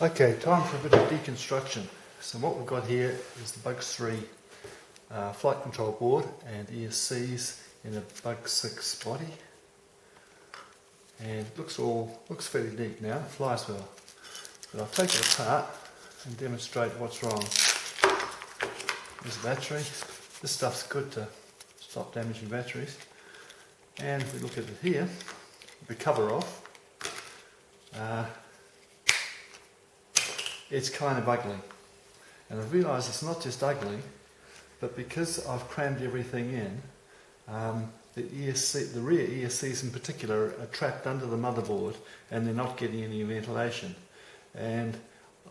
Okay, time for a bit of deconstruction. So what we've got here is the Bugs 3 flight control board and ESCs in a Bug 6 body. And it looks fairly neat now, it flies well. But I'll take it apart and demonstrate what's wrong. There's the battery. This stuff's good to stop damaging batteries. And if we look at it here, the cover off, it's kind of ugly. And I realise it's not just ugly, but because I've crammed everything in, the rear ESCs in particular are trapped under the motherboard and they're not getting any ventilation. And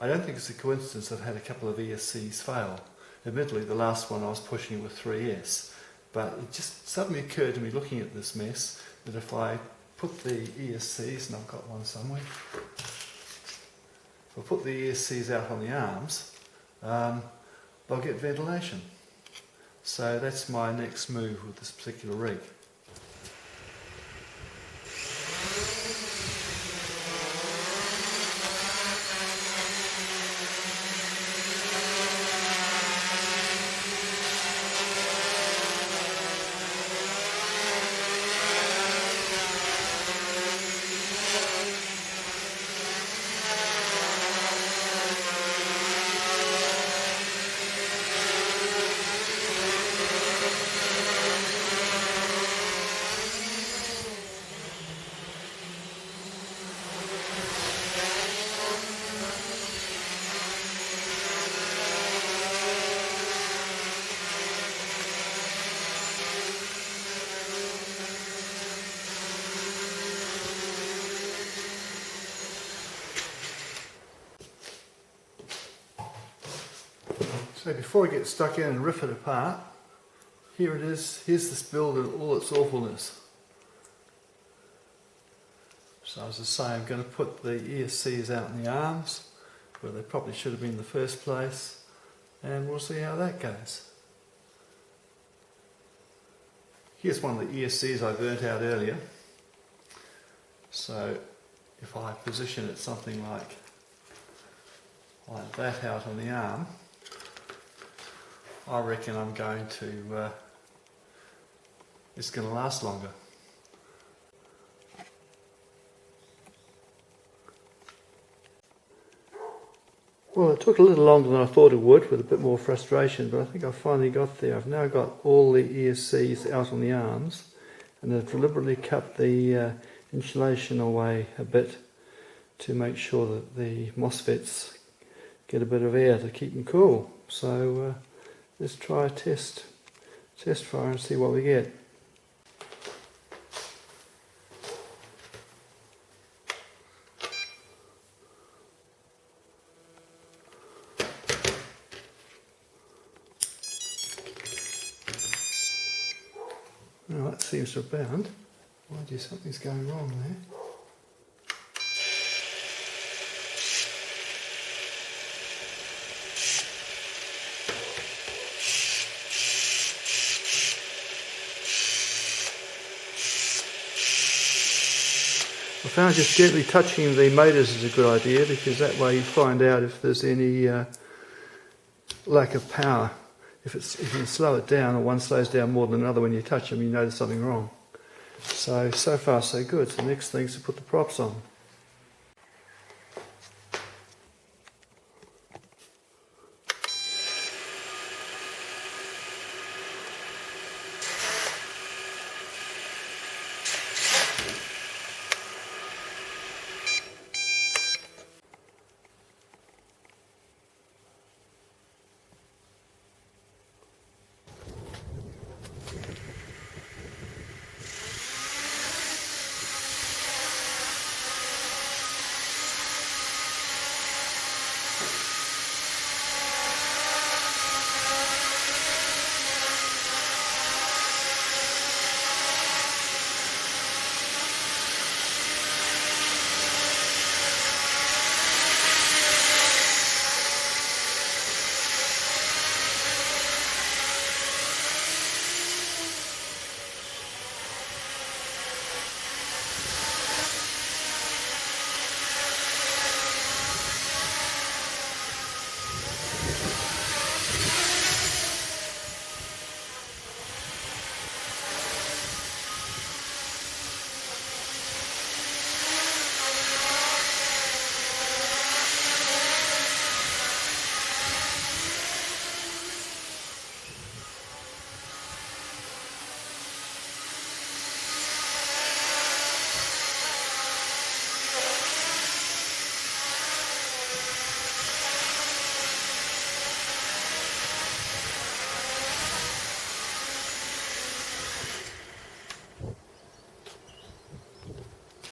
I don't think it's a coincidence I've had a couple of ESCs fail. Admittedly, the last one I was pushing with 3S, but it just suddenly occurred to me looking at this mess that if I put the ESCs, and I've got one somewhere, if I put the ESCs out on the arms, they'll get ventilation. So that's my next move with this particular rig. So before I get stuck in and rip it apart, here it is, here's this build in all its awfulness. So as I say, I'm going to put the ESCs out in the arms, where they probably should have been in the first place, and we'll see how that goes. Here's one of the ESCs I burnt out earlier. So if I position it something like that out on the arm, I reckon I'm going to, it's going to last longer. Well, it took a little longer than I thought it would, with a bit more frustration, but I think I finally got there. I've now got all the ESCs out on the arms, and I've deliberately cut the insulation away a bit to make sure that the Mosfets get a bit of air to keep them cool. So let's try a test fire and see what we get. Well, that seems to have bound. Why do something's going wrong there? I found just gently touching the motors is a good idea, because that way you find out if there's any lack of power. If you can slow it down, or one slows down more than another when you touch them, you notice something wrong. So far so good. So the next thing is to put the props on.